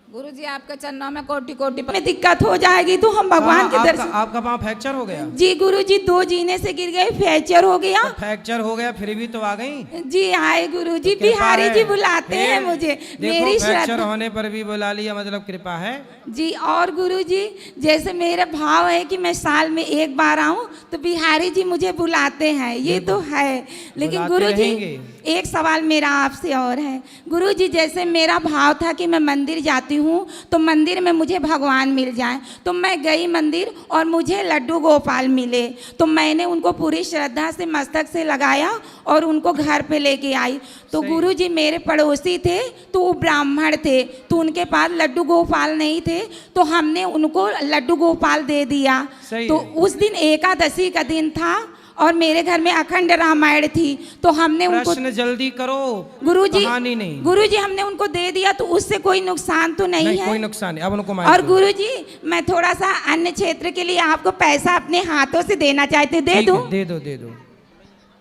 गुरुजी आपके चरणों में कोटि कोटि में दिक्कत हो जाएगी तो हम भगवान के दर्शन। आपका पाँव फ्रैक्चर हो गया? जी गुरुजी 2 जीने से गिर गए, फ्रैक्चर हो गया। तो फ्रैक्चर हो गया फिर भी तो आ गई। जी आए गुरुजी, तो कृपा बिहारी है। जी बुलाते हैं मुझे, देखो मेरी फ्रैक्चर श्रद्धा। होने पर भी बुला लिया, मतलब कृपा है जी और गुरुजी जैसे मेरा भाव है कि मैं साल में एक बार आऊं तो बिहारी जी मुझे बुलाते हैं, ये तो है। लेकिन बुलाते गुरुजी रहेंगे। एक सवाल मेरा आपसे और है गुरुजी, जैसे मेरा भाव था कि मैं मंदिर जाती हूँ तो मंदिर में मुझे भगवान मिल जाए, तो मैं गई मंदिर और मुझे लड्डू गोपाल मिले, तो मैंने उनको पूरी श्रद्धा से मस्तक से लगाया और उनको घर पे लेके आई। तो सही। गुरुजी मेरे पड़ोसी थे तो वो ब्राह्मण थे, तो उनके पास लड्डू गोपाल नहीं थे, तो हमने उनको लड्डू गोपाल दे दिया। सही तो है। उस दिन एकादशी का दिन था और मेरे घर में अखंड रामायण थी, तो हमने उनको प्रश्न जल्दी करो, गुरुजी कहानी नहीं। गुरुजी हमने उनको दे दिया, तो उससे कोई नुकसान तो नहीं है? कोई नुकसान नहीं। अब उनको और माइक दो। गुरुजी मैं थोड़ा सा अन्य क्षेत्र के लिए आपको पैसा अपने हाथों से देना चाहते, दे ठीक दूं? है, दे दो दे दो।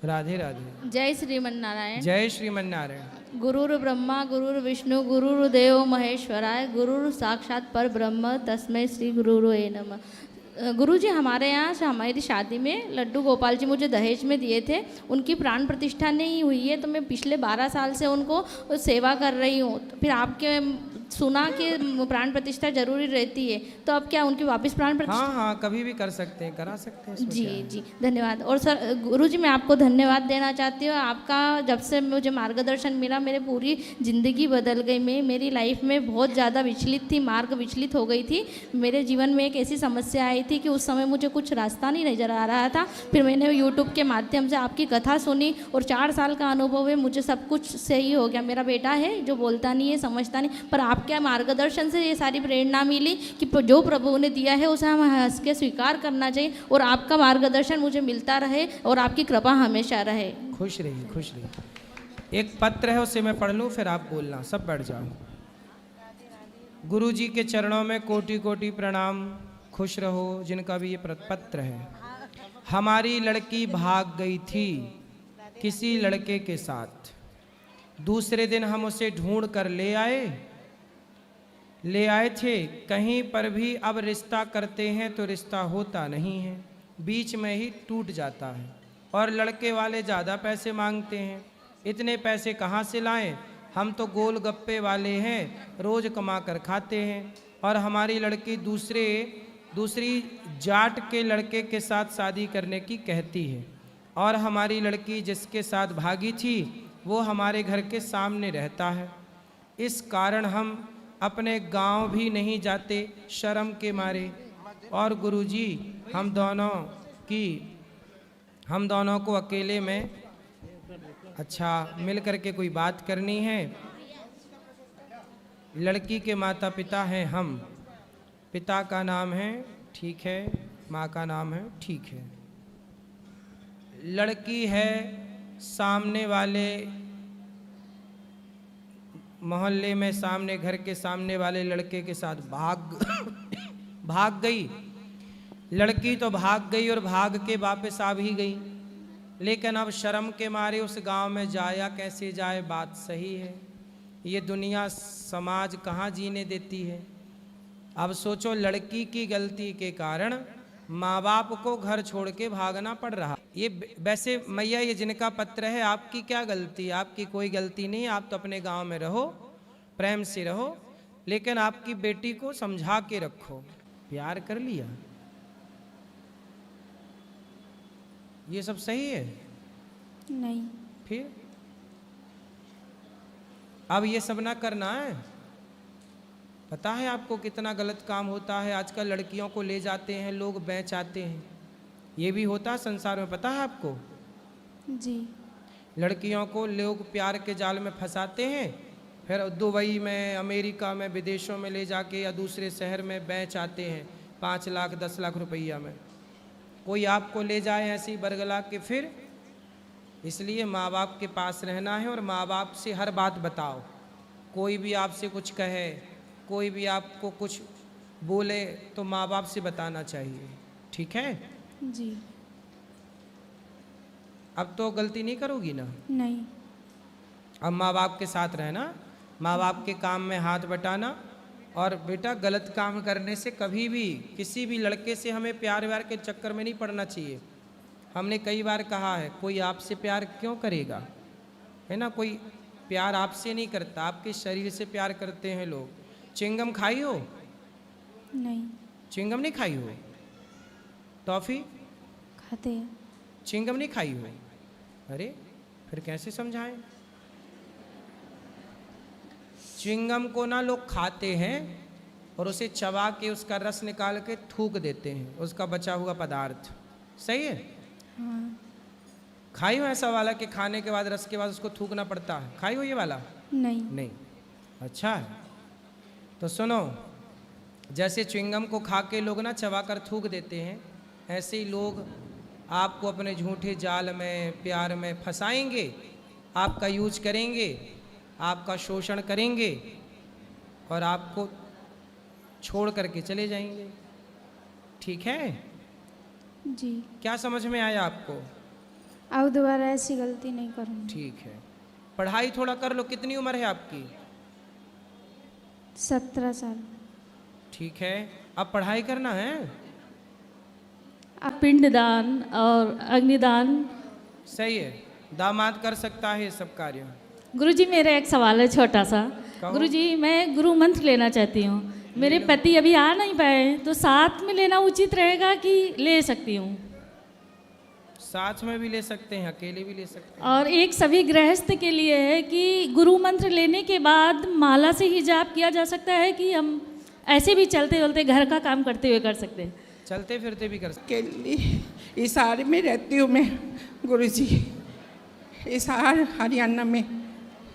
राधे राधे। जय श्रीमन नारायण। जय श्रीमन नारायण। गुरुर् ब्रह्मा गुरुर्विष्णु गुरुर्देव महेश्वराय, गुरुर् साक्षात पर ब्रह्म तस्मै श्री गुरुर्वे नमः। गुरुजी हमारे यहाँ से हमारी शादी में लड्डू गोपाल जी मुझे दहेज में दिए थे, उनकी प्राण प्रतिष्ठा नहीं हुई है, तो मैं पिछले 12 साल से उनको सेवा कर रही हूँ। तो फिर आपके सुना कि प्राण प्रतिष्ठा जरूरी रहती है, तो अब क्या उनकी वापस प्राण प्रतिष्ठा? हाँ कभी भी कर सकते हैं, करा सकते हैं। जी जी धन्यवाद। और सर गुरुजी मैं आपको धन्यवाद देना चाहती हूँ, आपका जब से मुझे मार्गदर्शन मिला मेरी पूरी ज़िंदगी बदल गई। मैं मेरी लाइफ में बहुत ज़्यादा विचलित थी, मार्ग विचलित हो गई थी। मेरे जीवन में एक ऐसी समस्या आई थी कि उस समय मुझे कुछ रास्ता नहीं नज़र आ रहा था। फिर मैंने यूट्यूब के माध्यम से आपकी कथा सुनी और 4 साल का अनुभव है, मुझे सब कुछ सही हो गया। मेरा बेटा है जो बोलता नहीं है, समझता नहीं, पर आपके मार्गदर्शन से ये सारी प्रेरणा मिली कि जो प्रभु ने दिया है उसे हम हंस के स्वीकार करना चाहिए, और आपका मार्गदर्शन मुझे मिलता रहे और आपकी कृपा हमेशा रहे। खुश रहिए, खुश रहिए। एक पत्र है उसे मैं पढ़ लूँ फिर आप बोलना, सब बैठ जाओ। गुरु जी के चरणों में कोटि कोटि प्रणाम। खुश रहो जिनका भी ये पत्र है। हमारी लड़की भाग गई थी किसी लड़के के साथ, दूसरे दिन हम उसे ढूंढ कर ले आए थे। कहीं पर भी अब रिश्ता करते हैं तो रिश्ता होता नहीं है, बीच में ही टूट जाता है, और लड़के वाले ज़्यादा पैसे मांगते हैं। इतने पैसे कहाँ से लाएं? हम तो गोल गप्पे वाले हैं, रोज़ कमा कर खाते हैं। और हमारी लड़की दूसरी जाट के लड़के के साथ शादी करने की कहती है, और हमारी लड़की जिसके साथ भागी थी वो हमारे घर के सामने रहता है। इस कारण हम अपने गांव भी नहीं जाते शर्म के मारे। और गुरुजी हम दोनों को अकेले में मिल कर के कोई बात करनी है। लड़की के माता पिता हैं हम, पिता का नाम है ठीक है, माँ का नाम है ठीक है। लड़की है सामने वाले मोहल्ले में, सामने घर के सामने वाले लड़के के साथ भाग गई। लड़की तो भाग गई और भाग के वापस आ भी गई, लेकिन अब शर्म के मारे उस गांव में जाया कैसे जाए? बात सही है, ये दुनिया समाज कहाँ जीने देती है। अब सोचो लड़की की गलती के कारण माँ बाप को घर छोड़ के भागना पड़ रहा। ये वैसे मैया ये जिनका पत्र है, आपकी क्या गलती? आपकी कोई गलती नहीं, आप तो अपने गांव में रहो, प्रेम से रहो, लेकिन आपकी बेटी को समझा के रखो। प्यार कर लिया, ये सब सही है? नहीं। फिर अब ये सब ना करना है। पता है आपको कितना गलत काम होता है? आजकल लड़कियों को ले जाते हैं लोग, बेच आते हैं, ये भी होता है संसार में, पता है आपको? जी। लड़कियों को लोग प्यार के जाल में फंसाते हैं, फिर दुबई में, अमेरिका में, विदेशों में ले जाके या दूसरे शहर में बेच आते हैं 5 लाख 10 लाख रुपया में। कोई आपको ले जाए ऐसी बरगला के फिर? इसलिए माँ बाप के पास रहना है और माँ बाप से हर बात बताओ। कोई भी आपसे कुछ कहे, कोई भी आपको कुछ बोले तो माँ बाप से बताना चाहिए, ठीक है? जी। अब तो गलती नहीं करोगी ना? नहीं। अब माँ बाप के साथ रहना, माँ बाप के काम में हाथ बटाना, और बेटा गलत काम करने से कभी भी किसी भी लड़के से हमें प्यार व्यार के चक्कर में नहीं पड़ना चाहिए। हमने कई बार कहा है, कोई आपसे प्यार क्यों करेगा, है ना, कोई प्यार आपसे नहीं करता, आपके शरीर से प्यार करते हैं लोग। चिंगम खाई हो? नहीं चिंगम नहीं खाई हो? टॉफी खाते हैं। चिंगम नहीं खाई हो? अरे फिर कैसे समझाएं? चिंगम को ना लोग खाते हैं और उसे चबा के उसका रस निकाल के थूक देते हैं, उसका बचा हुआ पदार्थ। सही है? हाँ। खाई हो ऐसा वाला कि खाने के बाद रस के बाद उसको थूकना पड़ता है? खाई हो ये वाला? नहीं। नहीं। अच्छा है, तो सुनो, जैसे च्युइंगम को खा के लोग ना चबा कर थूक देते हैं, ऐसे ही लोग आपको अपने झूठे जाल में प्यार में फंसाएंगे, आपका यूज करेंगे, आपका शोषण करेंगे और आपको छोड़ करके चले जाएंगे। ठीक है? जी। क्या समझ में आया आपको? अब दोबारा ऐसी गलती नहीं करूँगी। ठीक है, पढ़ाई थोड़ा कर लो। कितनी उम्र है आपकी? 17 साल। ठीक है, अब पढ़ाई करना है। अब पिंडदान और अग्निदान। सही है, दामाद कर सकता है ये सब कार्य। गुरुजी मेरा एक सवाल है छोटा सा। कहो। गुरुजी मैं गुरु मंत्र लेना चाहती हूँ, मेरे पति अभी आ नहीं पाए, तो साथ में लेना उचित रहेगा कि ले सकती हूँ? साथ में भी ले सकते हैं, अकेले भी ले सकते हैं। और एक सभी गृहस्थ के लिए है कि गुरु मंत्र लेने के बाद माला से ही जाप किया जा सकता है कि हम ऐसे भी चलते चलते घर का काम करते हुए कर सकते हैं? चलते फिरते भी कर सकते के लिए हिसार में रहती हूँ मैं गुरुजी, हिसार हरियाणा में।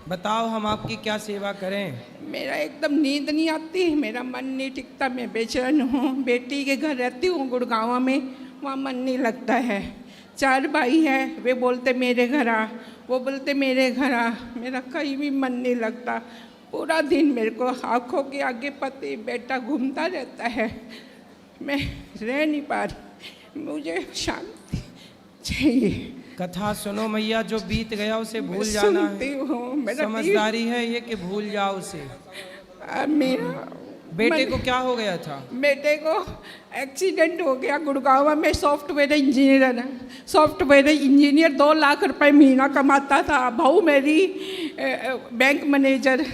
बताओ हम आपकी क्या सेवा करें? मेरा एकदम नींद नहीं आती, मेरा मन नहीं टिकता, मैं बेचैन हूँ। बेटी के घर रहती हूँ गुड़गांव में, वहाँ मन नहीं लगता है। 4 भाई है, वे बोलते मेरे घर आ, वो बोलते मेरे घर आ, मेरा कहीं भी मन नहीं लगता। पूरा दिन मेरे को आँखों के आगे पति बेटा घूमता रहता है, मैं रह नहीं पा रही, मुझे शांति चाहिए। कथा सुनो मैया, जो बीत गया उसे भूल जाना सुनती है। हूँ, मेरा समझदारी है ये कि भूल जाओ उसे। मेरा बेटे को क्या हो गया था? बेटे को एक्सीडेंट हो गया गुड़गांव में। सॉफ्टवेयर इंजीनियर है, सॉफ्टवेयर इंजीनियर 2 लाख रुपए महीना कमाता था। बहू मेरी बैंक मैनेजर।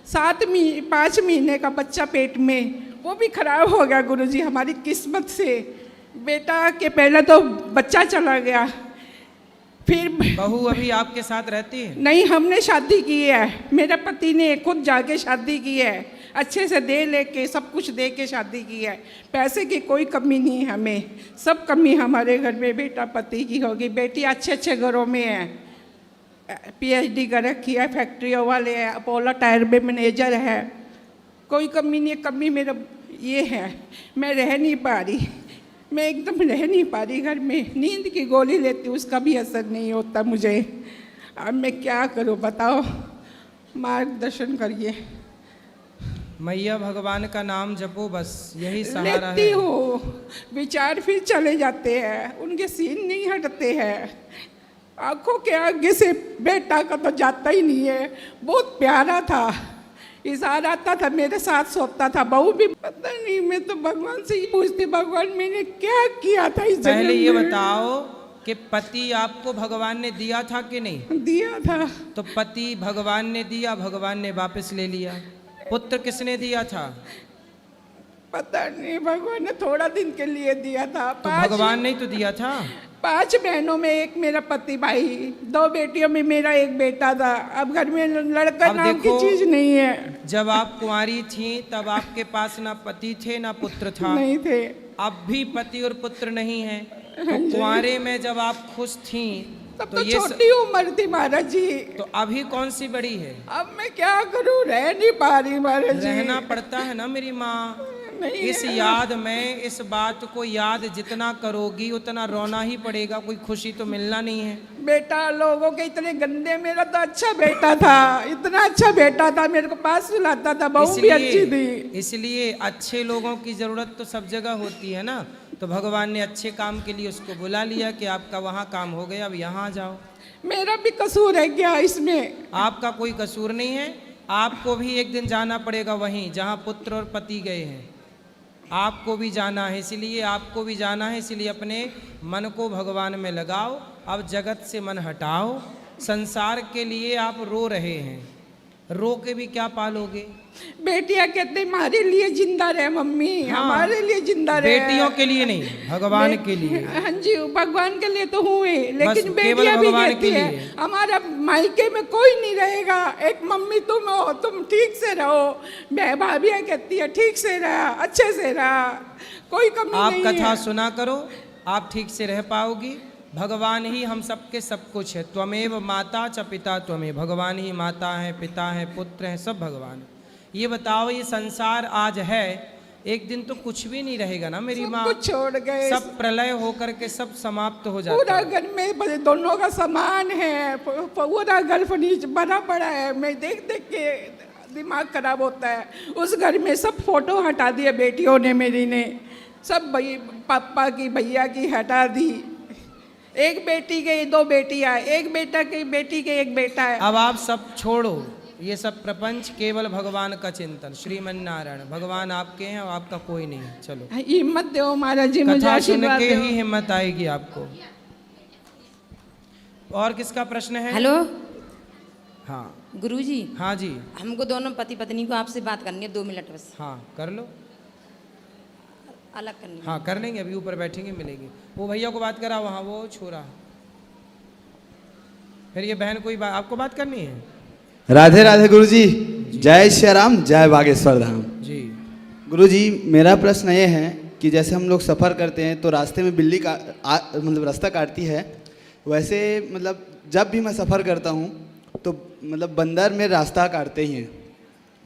5 महीने का बच्चा पेट में, वो भी खराब हो गया गुरुजी हमारी किस्मत से। बेटा के पहले तो बच्चा चला गया, फिर बहू अभी आपके साथ रहती है? नहीं, हमने शादी की है, मेरे पति ने खुद जाके शादी की है, अच्छे से दे लेके सब कुछ दे के शादी की है। पैसे की कोई कमी नहीं है हमें, सब कमी हमारे घर में बेटा पति की होगी। बेटी अच्छे अच्छे घरों में है, PhD कर रखी है, फैक्ट्रियों वाले है, अपोलो टायर में मैनेजर है, कोई कमी नहीं है। कमी मेरा ये है, मैं रह नहीं पा रही, मैं एकदम रह नहीं पा रही घर में। नींद की गोली लेती हूँ, उसका भी असर नहीं होता मुझे। अब मैं क्या करूँ बताओ, मार्गदर्शन करिए। मैया भगवान का नाम जपो, बस यही सहारा लेती है। हूँ, विचार फिर चले जाते हैं, उनके सीन नहीं हटते हैं। आंखों के आगे से बेटा का तो जाता ही नहीं है। बहुत प्यारा था, इशारा आता था, मेरे साथ सोता था। बहू भी पता नहीं, मैं तो भगवान से ही पूछती, भगवान मैंने क्या किया था इस जन्म पहले ये में? बताओ कि पति आपको भगवान ने दिया था कि नहीं? दिया था। तो पति भगवान ने दिया, भगवान ने वापस ले लिया। पुत्र किसने दिया था? पता नहीं, भगवान ने थोड़ा दिन के लिए दिया था। तो भगवान ने ही तो दिया था। 5 बहनों में एक मेरा पति भाई, 2 बेटियों में मेरा एक बेटा था। अब घर में लड़का अब नाम की देखो, चीज नहीं है। जब आप कुंवारी थी तब आपके पास ना पति थे ना पुत्र था। नहीं थे। अब भी पति और पुत्र नहीं है। तो कुंवारे में जब आप खुश थी तब तो तो ये छोटी उम्र थी महाराज जी। तो अभी कौन सी बड़ी है? अब मैं क्या करूं, रह नहीं पा रही महाराज जी। रहना पड़ता है ना मेरी माँ। नहीं इस है। याद में, इस बात को याद जितना करोगी उतना रोना ही पड़ेगा, कोई खुशी तो मिलना नहीं है। बेटा लोगों के इतने गंदे, मेरा तो अच्छा बेटा था, इतना अच्छा बेटा था, मेरे को पास सुलाता था, बहू भी अच्छी थी। इसलिए अच्छे लोगों की जरूरत तो सब जगह होती है ना। तो भगवान ने अच्छे काम के लिए उसको बुला लिया कि आपका वहाँ काम हो गया, अब यहाँ जाओ। मेरा भी कसूर है क्या इसमें? आपका कोई कसूर नहीं है। आपको भी एक दिन जाना पड़ेगा वहीं जहाँ पुत्र और पति गए हैं, आपको भी जाना है, इसलिए आपको भी जाना है, इसलिए अपने मन को भगवान में लगाओ। अब जगत से मन हटाओ। संसार के लिए आप रो रहे हैं, रो के भी क्या पालोगे? बेटियां कहते हमारे लिए जिंदा रहे मम्मी, हमारे लिए जिंदा रहे। बेटियों के लिए नहीं, भगवान के लिए। हाँ जी, भगवान के लिए तो हुए, लेकिन केवल बेटियां भी भगवान कहती के है लिए। हमारा मायके में कोई नहीं रहेगा, एक मम्मी तुम हो, तुम ठीक से रहो। भाभियां कहती है ठीक से रहा, अच्छे से रहा, कोई कमी आप नहीं कथा है। सुना करो, आप ठीक से रह पाओगी। भगवान ही हम सबके सब कुछ है। त्वमेव माता च पिता त्वमेव, भगवान ही माता है, पिता है, पुत्र है, सब भगवान है। ये बताओ, ये संसार आज है, एक दिन तो कुछ भी नहीं रहेगा ना मेरी माँ, कुछ छोड़ गए, सब प्रलय होकर के सब समाप्त हो जाता पूरा है। घर में दोनों का समान है, पूरा घर फर्नीचर बना पड़ा है। मैं देख देख के दिमाग खराब होता है। उस घर में सब फोटो हटा दिए बेटियों ने, मेरी ने सब पापा की भैया की हटा दी। एक बेटी के दो बेटियां, एक बेटा की बेटी के एक बेटा है। अब आप सब छोड़ो ये सब प्रपंच, केवल भगवान का चिंतन। श्रीमन नारायण, भगवान आपके हैं और आपका कोई नहीं है। चलो हिम्मत दो महाराज जी, मुझे कथा सुन आशीर्वाद के दो। ही हिम्मत आएगी आपको। और किसका प्रश्न है? हेलो हाँ गुरुजी, हाँ जी, हमको दोनों पति पत्नी को आपसे बात करनी है 2 मिनट बस, हाँ कर लो। अलग करनी है। हाँ कर लेंगे, अभी ऊपर बैठेंगे मिलेंगे। वो भैया को बात करा वहाँ, वो छोरा। फिर ये बहन कोई आपको बात करनी है? राधे राधे गुरुजी, जय श्री राम, जय बागेश्वर धाम। जी गुरुजी, मेरा प्रश्न ये है कि जैसे हम लोग सफ़र करते हैं तो रास्ते में बिल्ली का मतलब रास्ता काटती है, वैसे मतलब जब भी मैं सफ़र करता हूँ तो मतलब बंदर में रास्ता काटते ही हैं।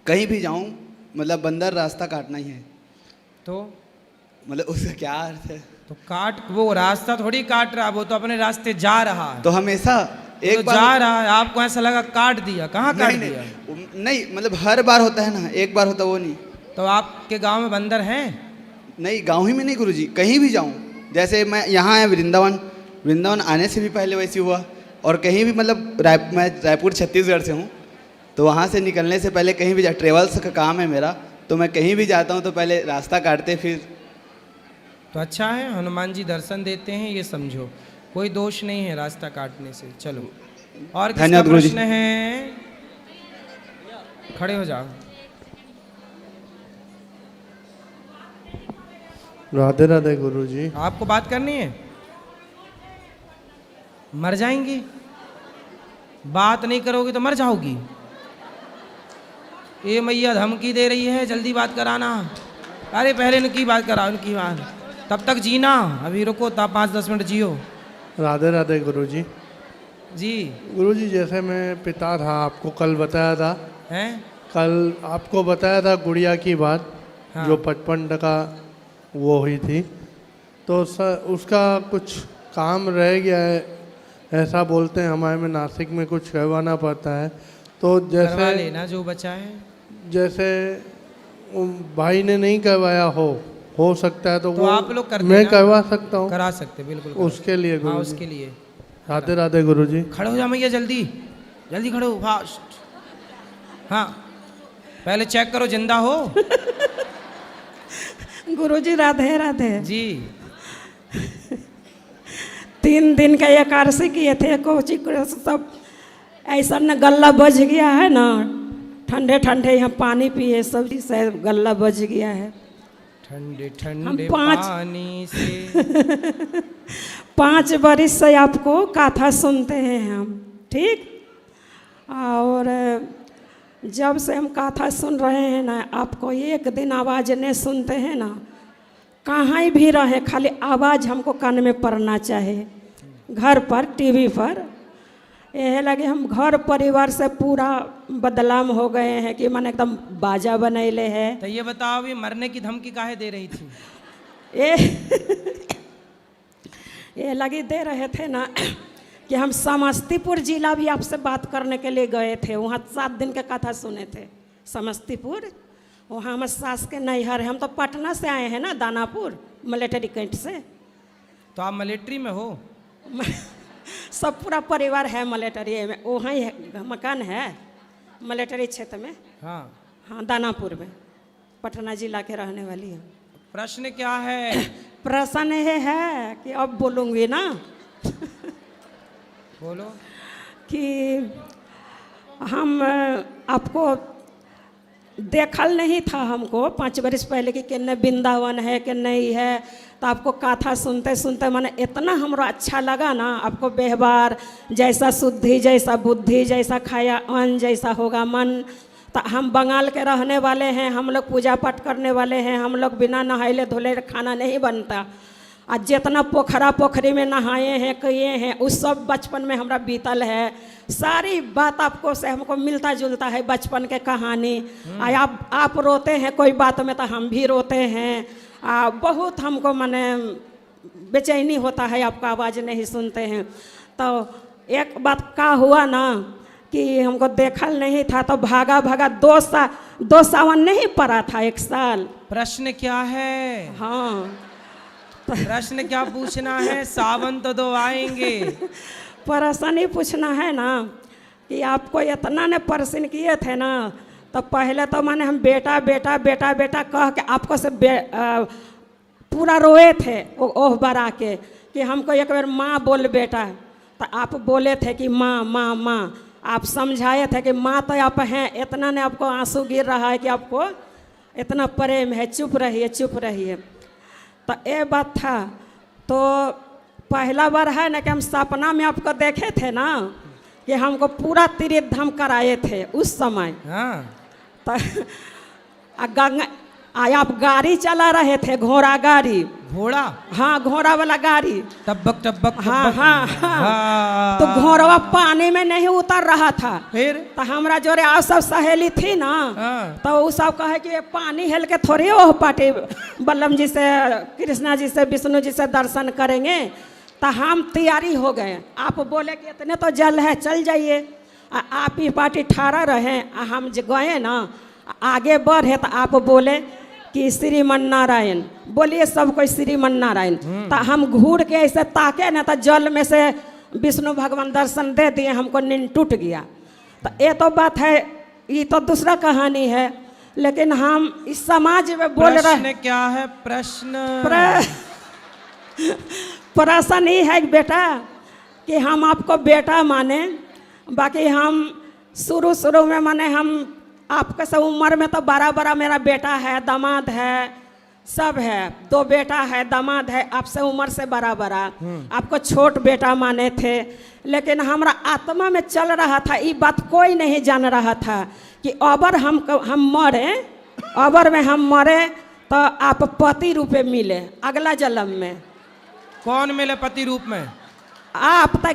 कहीं भी जाऊँ मतलब बंदर रास्ता काटना ही है, तो मतलब उसका क्या अर्थ है? तो काट, वो रास्ता थोड़ी काट रहा, वो तो अपने रास्ते जा रहा है। तो हमेशा एक एक बार जा रहा है, आपको ऐसा लगा काट दिया? कहाँ काट नहीं, दिया? नहीं मतलब हर बार होता है ना, एक बार होता वो नहीं। तो आपके गांव में बंदर हैं? नहीं, गाँव ही में नहीं गुरुजी, कहीं भी जाऊँ। जैसे मैं यहाँ है वृंदावन आने से भी पहले वैसी हुआ, और कहीं भी मतलब मैं रायपुर छत्तीसगढ़ से हूँ, तो वहाँ से निकलने से पहले कहीं भी ट्रेवल्स का काम है मेरा, तो मैं कहीं भी जाता हूँ तो पहले रास्ता काटते फिर। तो अच्छा है, हनुमान जी दर्शन देते हैं, ये समझो, कोई दोष नहीं है रास्ता काटने से। चलो और किसका धन्यवाद गुरुजी। प्रश्न है? खड़े हो जाओ। राधे राधे गुरुजी। आपको बात करनी है? मर जाएंगी, बात नहीं करोगे तो मर जाओगी। ये मैया धमकी दे रही है, जल्दी बात कराना। अरे पहले इनकी बात कराओ, इनकी बात, तब तक जीना, अभी रुको, तब 5-10 मिनट जियो। राधे राधे गुरुजी। जी गुरुजी, जैसे मैं पिता था, आपको कल बताया था, हैं? कल आपको बताया था गुड़िया की बात, हाँ। जो 55% वो हुई थी, तो उसका कुछ काम रह गया है, ऐसा बोलते हैं हमारे में नासिक में, कुछ करवाना पड़ता है। तो करवा जैसे लेना जो बचा है। जैसे भाई ने नहीं करवाया हो सकता है तो तो वो आप लोग कर मैं देना। करवा सकता हूँ करा सकते, बिल्कुल करा उसके लिए सकते। हाँ गुरुजी। उसके लिए। राधे राधे गुरुजी। खड़े हो जा मैया, जल्दी जल्दी खड़े हो, फास्ट। हाँ पहले चेक करो जिंदा हो। गुरुजी राधे राधे। जी 3 दिन का एकादशी किए थे, कोची सब ऐसा न गला बज गया है ना, ठंडे ठंडे यहाँ पानी पिए, सब से गला बज गया है। ठंडे ठंडे 5 पानी से 5 बरिस से आपको कथा सुनते हैं हम, ठीक। और जब से हम कथा सुन रहे हैं ना, आपको एक दिन आवाज़ नहीं सुनते हैं ना, कहीं भी रहे खाली आवाज़ हमको कान में पड़ना चाहिए, घर पर, टीवी पर। यह लगे हम घर परिवार से पूरा बदलाव हो गए हैं कि मन एकदम बाजा बनैले है। तो ये बताओ, ये मरने की धमकी काहे दे रही थी? ये लगी दे रहे थे ना कि हम समस्तीपुर जिला भी आपसे बात करने के लिए गए थे, वहाँ 7 दिन का कथा सुने थे समस्तीपुर। वहाँ हमारे सास के नैहर है, हम तो पटना से आए हैं ना, दानापुर मिलिट्री कैंट से। तो आप मिलिट्री में हो? सब पूरा परिवार है मिलिट्री में, वहाँ ही मकान है। मिलिट्री क्षेत्र में। हाँ, हाँ, दानापुर में, पटना जिला के रहने वाली हूँ। प्रश्न क्या है? प्रश्न ये है कि अब बोलूँगी ना बोलो। कि हम आपको देखल नहीं था हमको 5 वर्ष पहले कि किन्ने वृंदावन है कि नहीं है, तो आपको कथा सुनते सुनते मैंने इतना हमरा अच्छा लगा ना, आपको व्यवहार जैसा शुद्धि, जैसा बुद्धि, जैसा खाया अन्न, जैसा होगा मन। तो हम बंगाल के रहने वाले हैं, हम लोग पूजा पाठ करने वाले हैं, हम लोग बिना नहाइले धोले खाना नहीं बनता। आज जितना पोखरा पोखरी में नहाए हैं किए हैं, उस सब बचपन में हमरा बीतल है। सारी बात आपको से हमको मिलता जुलता है बचपन के कहानी। आप रोते हैं कोई बात में तो हम भी रोते हैं। बहुत हमको माने बेचैनी होता है, आपका आवाज़ नहीं सुनते हैं। तो एक बात का हुआ ना कि हमको देखल नहीं था, तो भागा भागा 2 सावन नहीं पड़ा था, 1 साल। प्रश्न क्या है? हाँ, प्रश्न क्या पूछना है? सावन तो 2 आएंगे। प्रश्न ही पूछना है ना कि आपको इतना ने प्रश्न किए थे ना, तो पहले तो माने हम बेटा बेटा बेटा बेटा कह के आपको से पूरा रोए थे ओह बरा के कि हमको एक बार माँ बोल बेटा। तो आप बोले थे कि माँ माँ माँ, आप समझाए थे कि माँ तो आप हैं। इतना ने आपको आंसू गिर रहा है कि आपको इतना प्रेम है, चुप रहिए चुप रहिए। तो ये बात था। तो पहला बार है ना कि हम सपना में आपको देखे थे ना कि हमको पूरा तीर्थधाम कराए थे उस समय। हाँ। तो आप गाड़ी चला रहे थे, घोड़ा गाड़ी। घोड़ा? हाँ, घोड़ा वाला गाड़ी। टब्बक टब्बक। हाँ हाँ हाँ। तो घोड़वा पानी में नहीं उतर रहा था। फिर तो हमरा जोरे और सब सहेली थी ना, तो वो सब कहे कि ये पानी हेल के थोड़ी ओह पाटी बल्लम जी से, कृष्णा जी से, विष्णु जी से दर्शन करेंगे। तो हम तैयारी हो गए। आप बोले कि इतने तो जल है, चल जाइए। आप ही पार्टी ठाड़ा रहे, हम गए ना, आगे बढ़े तो आप बोले कि श्रीमन नारायण बोलिए, सब कोई श्रीमन नारायण। तो हम घूर के ऐसे ताके ना, तो जल में से विष्णु भगवान दर्शन दे दिए, हमको नींद टूट गया। तो ये तो बात है, ये तो दूसरा कहानी है। लेकिन हम इस समाज में बोल रहे हैं। प्रश्न क्या है? प्रश्न प्रश्न ही है बेटा कि हम आपको बेटा माने, बाकी हम शुरू में माने हम आपके सब उम्र में तो बड़ा बड़ा मेरा बेटा है, दामाद है, सब है। 2 बेटा है, दामाद है, आपसे उम्र से बड़ा बड़ा। आपको छोट बेटा माने थे। लेकिन हमारा आत्मा में चल रहा था, ये बात कोई नहीं जान रहा था कि अबर हम मरे, अबर में हम मरे तो आप पति रूपे मिले अगला जन्म में। कौन मिले पति रूप में? आप तो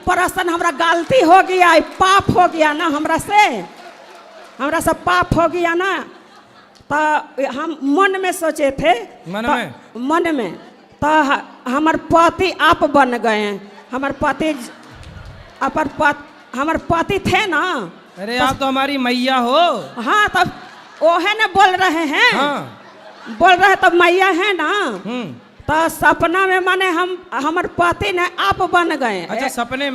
प्रश्न हमरा गलती हो गया, पाप हो गया ना हमरा से पाप हो गया ना। तो हम मन में सोचे थे, मन में तो हमार पति आप बन गए। हमार पति थे ना। अरे आप तो हमारी मैया हो। हाँ, तब ओहे ने बोल रहे हैं। हाँ। बोल रहे तब मैया है ना। तो सपना में माने हमारे पति ने आप बन गए। अच्छा, सपने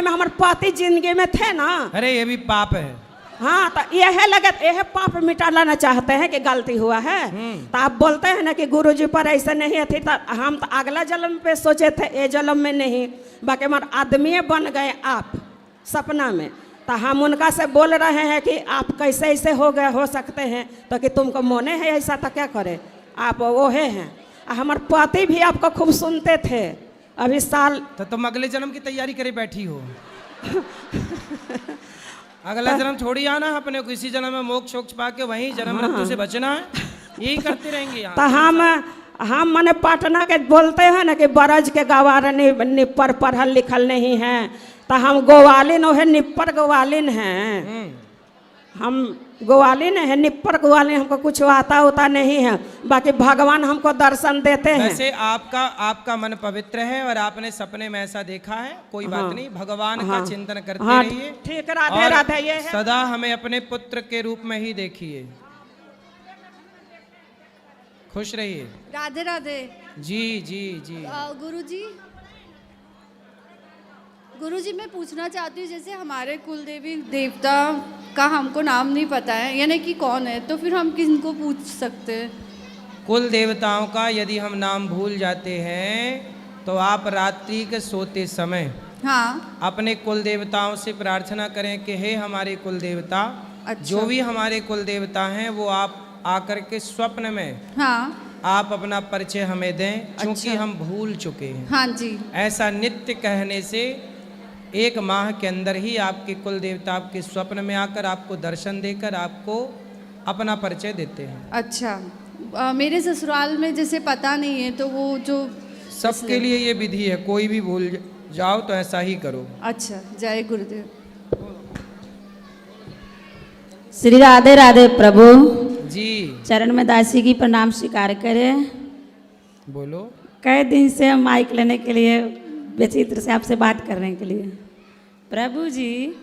में हमारे पति जिंदगी में थे ना। अरे ये भी पाप है। हाँ, तो यह पाप मिटा लाना चाहते हैं कि गलती हुआ है। तो आप बोलते हैं ना कि गुरुजी पर ऐसे नहीं थी। तो हम तो अगला जन्म पे सोचे थे, ये जन्म में नहीं। बाकी हमारे आदमी बन गए आप सपना में। तो हम उनका से बोल रहे हैं कि आप कैसे ऐसे हो सकते हैं। तो कि तुमको मोने है ऐसा, तो क्या करे, आप वो हैं। हमारे पति भी आपको खूब सुनते थे अभी साल। तो तुम अगले जन्म की तैयारी करे बैठी हो। अगला जन्म छोड़ी आना अपने को, इसी जन्म में मोक्ष शोक्ष पाके वहीं जन्म मृत्यु से बचना है। यही करते रहेंगे यहाँ। तो हम माने पटना के बोलते हैं ना कि बरज के गवार निप्पर पढ़ल लिखल नहीं है। तो हम गोवालिन ओहे निप्पर गोवालिन हैं। हम गोवालिन है, निप्पर गोवालिन, हमको कुछ आता नहीं है। बाकी भगवान हमको दर्शन देते हैं। वैसे आपका मन पवित्र है और आपने सपने में ऐसा देखा है, कोई बात नहीं। भगवान का चिंतन करते रहिए। ठीक, राधे राधे। ये है सदा हमें अपने पुत्र के रूप में ही देखिए। खुश रहिए। राधे राधे। जी जी जी। गुरुजी गुरुजी मैं पूछना चाहती हूँ, जैसे हमारे कुल देवी देवता का हमको नाम नहीं पता है, यानी कि कौन है, तो फिर हम किनको पूछ सकते हैं? कुल देवताओं का यदि हम नाम भूल जाते हैं तो आप रात्रि के सोते समय हाँ। अपने कुल देवताओं से प्रार्थना करें कि हे हमारे कुल देवता, अच्छा। जो भी हमारे कुल देवता हैं वो आप आकर के स्वप्न में हाँ। आप अपना परिचय हमें दें, क्योंकि अच्छा। हम भूल चुके हैं। हाँ जी। ऐसा नित्य कहने से 1 माह के अंदर ही आपके कुल देवता आपके स्वप्न में आकर आपको दर्शन देकर आपको अपना परिचय देते हैं। अच्छा। मेरे ससुराल में जैसे पता नहीं है, तो वो जो सबके लिए ये विधि है, कोई भी भूल जाओ तो ऐसा ही करो। अच्छा। जय गुरुदेव। श्री राधे राधे प्रभु जी। चरण में दासी की प्रणाम स्वीकार करें। बोलो। कई दिन से हम माइक लेने के लिए विचित्र से आपसे बात करने के लिए। प्रभु जी,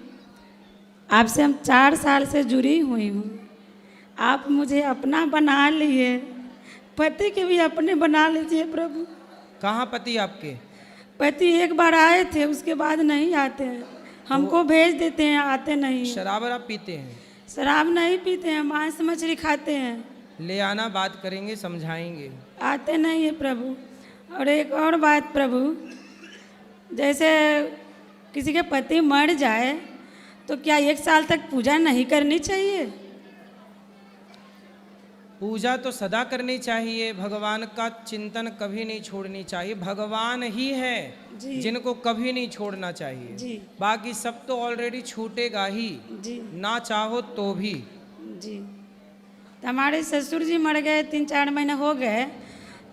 आपसे हम 4 साल से जुड़ी हुई हूँ। आप मुझे अपना बना लिए, पति के भी अपने बना लीजिए प्रभु। कहाँ पति आपके? पति एक बार आए थे, उसके बाद नहीं आते हैं। हमको भेज देते हैं, आते नहीं। शराब आप पीते हैं? शराब नहीं पीते हैं, मांस मछली खाते हैं। ले आना, बात करेंगे, समझाएंगे। आते नहीं है प्रभु। और एक और बात प्रभु, जैसे किसी के पति मर जाए तो क्या 1 साल तक पूजा नहीं करनी चाहिए? पूजा तो सदा करनी चाहिए, भगवान का चिंतन कभी नहीं छोड़नी चाहिए। भगवान ही है जी। जिनको कभी नहीं छोड़ना चाहिए जी। बाकी सब तो ऑलरेडी छूटेगा ही जी। ना चाहो तो भी। जी। तो हमारे ससुर जी मर गए, 3-4 महीने हो गए,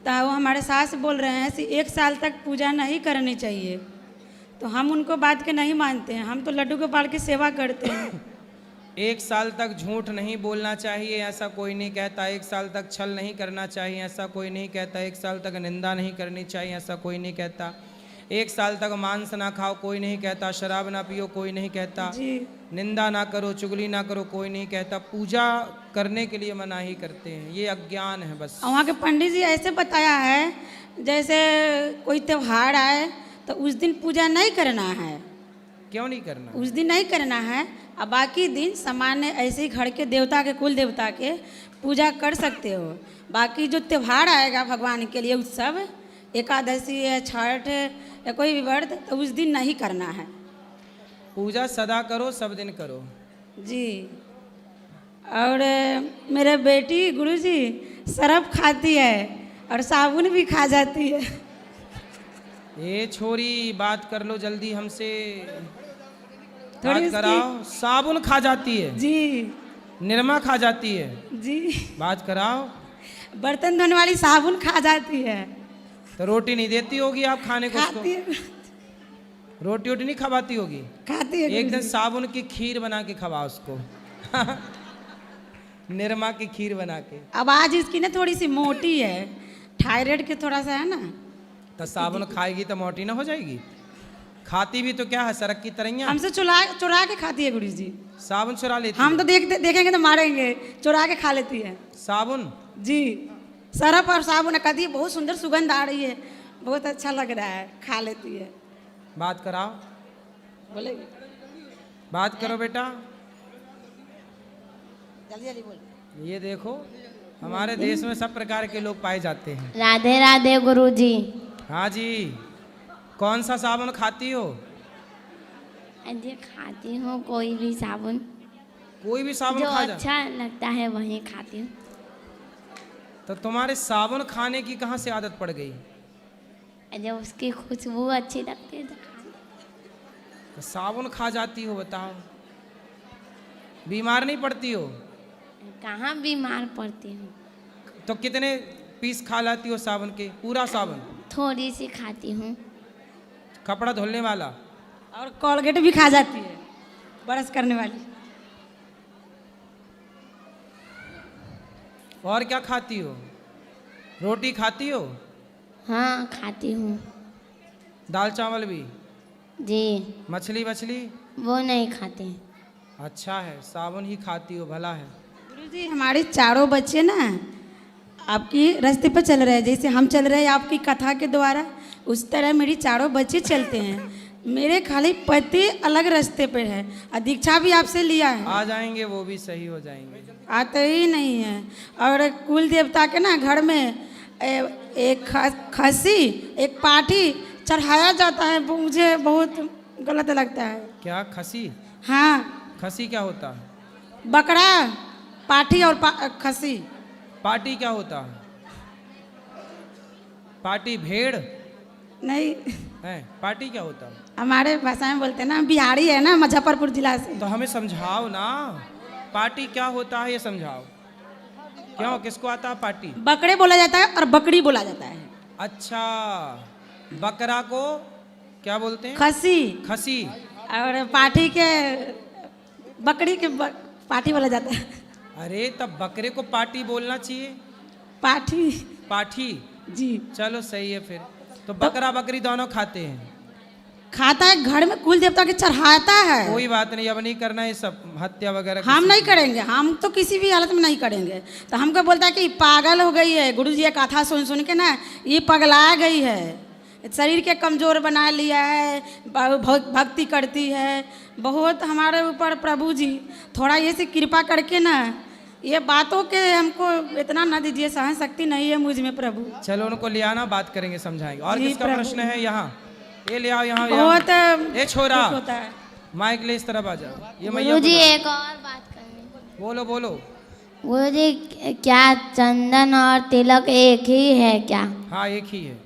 तो वो हमारे सास बोल रहे हैं कि 1 साल तक पूजा नहीं करनी चाहिए। तो हम उनको बात के नहीं मानते हैं, हम तो लड्डू गोपाल की सेवा करते हैं। 1 साल तक झूठ नहीं बोलना चाहिए, ऐसा कोई नहीं कहता। 1 साल तक छल नहीं करना चाहिए, ऐसा कोई नहीं कहता। 1 साल तक निंदा नहीं करनी चाहिए, ऐसा कोई नहीं कहता। 1 साल तक मांस ना खाओ, कोई नहीं कहता। शराब ना पियो, कोई नहीं कहता। जी। निंदा ना करो, चुगली ना करो, कोई नहीं कहता। पूजा करने के लिए मना ही करते हैं, ये अज्ञान है बस। वहाँ के पंडित जी ऐसे बताया है, जैसे कोई त्यौहार आए तो उस दिन पूजा नहीं करना है। क्यों नहीं करना? उस दिन नहीं करना है, और बाकी दिन सामान्य ऐसे ही घर के देवता के, कुल देवता के पूजा कर सकते हो। बाकी जो त्यौहार आएगा भगवान के लिए, उत्सव, एकादशी है, छठ है, या कोई भी व्रत, तो उस दिन नहीं करना है। पूजा सदा करो, सब दिन करो। जी। और मेरे बेटी गुरुजी सरफ खाती है और साबुन भी खा जाती है। ये छोरी बात कर लो जल्दी हमसे, थोड़ी बात कराओ। साबुन खा जाती है? जी। निरमा खा जाती है? जी। बात कराओ। बर्तन धोने वाली साबुन खा जाती है। तो रोटी नहीं देती होगी आप खाने को? खाती है। रोटी वोटी नहीं खवाती होगी? खाती है। एक दिन साबुन की खीर बना के खवा उसको। निरमा की खीर बना के। अब आज इसकी ना थोड़ी सी मोटी है, थायराइड के थोड़ा सा है ना। तो साबुन खाएगी तो मोटी ना हो जाएगी? खाती भी तो क्या है, सड़क की तरैया। हमसे चुरा के खाती है गुरु जी। साबुन चुरा लेती हम है? तो देखेंगे तो मारेंगे, चुरा के खा लेती है साबुन। जी। सरफ और साबुन कहती है, बहुत सुंदर सुगंध आ रही है, बहुत अच्छा लग रहा है, खा लेती है। बात कराओ। बोले बात करो बेटा। जल्दी जल्दी बोल। ये देखो, हमारे देश में सब प्रकार के लोग पाए जाते हैं। राधे राधे गुरुजी। हाँ जी। कौन सा साबुन खाती हो? अरे खाती हूँ कोई भी साबुन। कोई भी साबुन जो खा जा। अच्छा लगता है वही खाती हूँ। तो तुम्हारे साबुन खाने की कहाँ से आदत पड़ गई? अरे उसकी खुशबू अच्छी लगती है तो तो साबुन खा जाती हो, बताओ। बीमार नहीं पड़ती हो? कहाँ बीमार पड़ती हूँ। तो कितने पीस खा लाती हो साबुन के? पूरा साबुन? थोड़ी सी खाती हूँ। कपड़ा धुलने वाला? और कोलगेट भी खा जाती है, ब्रश करने वाली। और क्या खाती हो? रोटी खाती हो? हाँ खाती हूँ। दाल चावल भी? जी। मछली वछली? वो नहीं खाते। अच्छा है, साबुन ही खाती हो, भला है। गुरुजी हमारे चारों बच्चे ना आपकी रास्ते पर चल रहे हैं, जैसे हम चल रहे हैं आपकी कथा के द्वारा, उस तरह मेरी चारों बच्चे चलते हैं। मेरे खाली पति अलग रास्ते पे है और दीक्षा भी आपसे लिया है, आ जाएंगे, वो भी सही हो जाएंगे। आते ही नहीं है। और कुल देवता के ना घर में एक खस्सी एक पाठी चढ़ाया जाता है, वो मुझे बहुत गलत लगता है। क्या खसी? हाँ, खसी क्या होता है? बकरा, पाठी और खस्सी। पार्टी क्या होता है? पार्टी भेड़ नहीं, है? पार्टी क्या होता है? हमारे भाषा में बोलते हैं ना, बिहारी है ना, मुजफ्फरपुर जिला से। तो हमें समझाओ ना, पार्टी क्या होता है ये समझाओ। क्यों, किसको आता है पार्टी? बकरे बोला जाता है और बकरी बोला जाता है। अच्छा, बकरा को क्या बोलते हैं? खसी। खसी। और पाठी के बकरी के पाठी बोला जाता है। अरे तब बकरे को पार्टी बोलना चाहिए। पाठी। पाठी जी। चलो सही है फिर। तो बकरा बकरी दोनों खाते हैं? खाता है, घर में कुल देवता के चढ़ाता है। कोई बात नहीं, अब नहीं करना है सब हत्या वगैरह। हम नहीं करेंगे, हम तो किसी भी हालत में नहीं करेंगे। तो हमको बोलता है कि पागल हो गई है, गुरु जी ये कथा सुन सुन के ना ये पगला गई है, शरीर के कमज़ोर बना लिया है, बहुत भक्ति करती है बहुत हमारे ऊपर। प्रभु जी थोड़ा ये से कृपा करके ना ये बातों के हमको इतना ना दीजिए, सहन शक्ति नहीं है मुझ में प्रभु। चलो उनको ले आना, बात करेंगे, समझाएंगे। और जी, किसका प्रश्न है? यहाँ ये ले आओ, यहाँ बहुत ये छोरा होता है। माइक ले इस तरफ आ जाओ। ये मैया गुरुजी एक और बात करनी। बोलो बोलो। गुरुजी क्या चंदन और तिलक एक ही है क्या? हाँ एक ही है,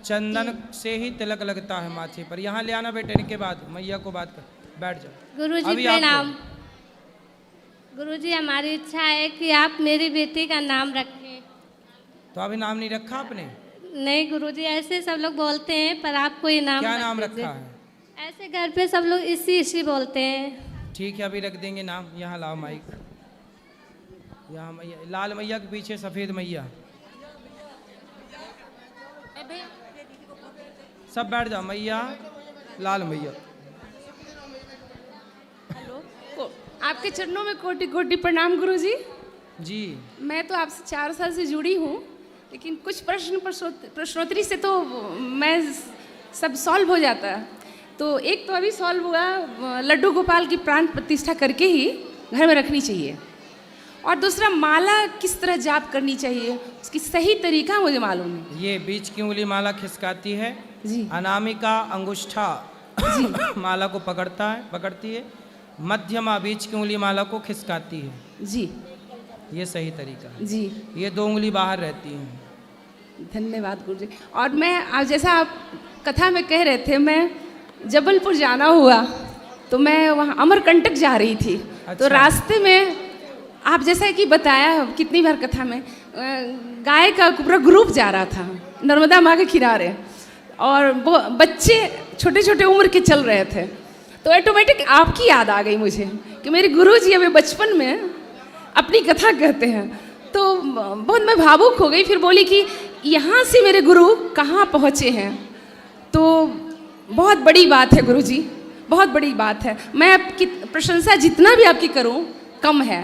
चंदन से ही तिलक लगता है माथे पर। यहाँ ले आना बेटे, इनके बाद मैया को बात कर। बैठ जाओ। गुरुजी प्रणाम। गुरुजी हमारी इच्छा है कि आप मेरी बेटी का नाम रखें। तो अभी नाम नहीं रखा आपने? नहीं गुरुजी, ऐसे सब लोग बोलते हैं, पर आपको ये नाम क्या रख नाम दीजिए। रखा है? ऐसे घर पे सब लोग इसी बोलते हैं। ठीक है, अभी रख देंगे नाम। यहाँ लाओ माइक। यहाँ मैया, लाल मैया के पीछे सफेद मैया। सब बैठ जाओ। मैया, लाल मैया। आपके चरणों में कोटि कोटि प्रणाम गुरुजी। जी। मैं तो आपसे 4 साल से जुड़ी हूँ, लेकिन कुछ प्रश्नोत्तरी से तो मैं सब सॉल्व हो जाता है। तो एक तो अभी सॉल्व हुआ, लड्डू गोपाल की प्राण प्रतिष्ठा करके ही घर में रखनी चाहिए। और दूसरा, माला किस तरह जाप करनी चाहिए, उसकी सही तरीका मुझे मालूम नहीं। ये बीच की उंगली माला खिसकाती है जी। अनामिका अंगुष्ठा माला को पकड़ती है। मध्यमा बीच की उंगली माला को खिसकाती है। जी। ये सही तरीका है। जी। ये 2 उंगली बाहर रहती हैं। धन्यवाद गुरुजी। और मैं आज जैसा आप कथा में कह रहे थे, मैं जबलपुर जाना हुआ तो मैं वहाँ अमरकंटक जा रही थी। अच्छा। तो रास्ते में आप जैसा कि बताया कितनी बार कथा में, गाय का पूरा ग्रुप जा रहा था नर्मदा माँ के किनारे, और वो बच्चे छोटे छोटे उम्र के चल रहे थे। तो ऑटोमेटिक आपकी याद आ गई मुझे कि मेरे गुरुजी अभी बचपन में अपनी कथा कहते हैं। तो बहुत मैं भावुक हो गई। फिर बोली कि यहाँ से मेरे गुरु कहाँ पहुँचे हैं। तो बहुत बड़ी बात है गुरुजी, बहुत बड़ी बात है। मैं आपकी प्रशंसा जितना भी आपकी करूँ कम है।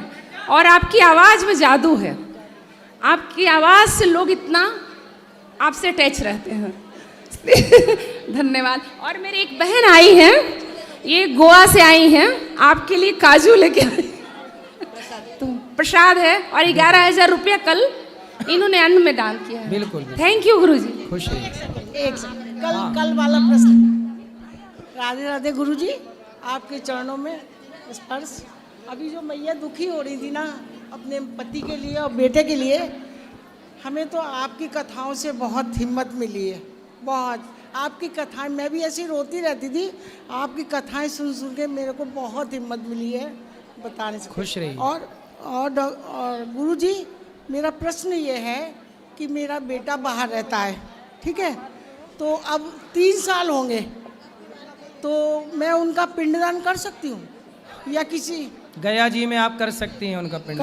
और आपकी आवाज़ में जादू है, आपकी आवाज़ से लोग इतना आपसे अटैच रहते हैं। धन्यवाद। और मेरी एक बहन आई है, ये गोवा से आई हैं, आपके लिए काजू लेके आई। तो प्रसाद है। और 11,000 रुपया कल इन्होंने अन्न में दान किया है। बिल्कुल। थैंक यू गुरुजी। खुश रहिए। कल वाला प्रश्न। राधे राधे गुरुजी, आपके चरणों में स्पर्श। अभी जो मैया दुखी हो रही थी ना अपने पति के लिए और बेटे के लिए, हमें तो आपकी कथाओं से बहुत हिम्मत मिली है। बहुत आपकी कथाएं, मैं भी ऐसी रोती रहती थी, आपकी कथाएं सुन सुन के मेरे को बहुत हिम्मत मिली है बताने से। खुश रहिए। और गुरुजी, मेरा प्रश्न ये है कि मेरा बेटा बाहर रहता है, ठीक है, तो अब 3 साल होंगे, तो मैं उनका पिंडदान कर सकती हूँ या किसी गया जी में आप कर सकती हैं उनका पिंड?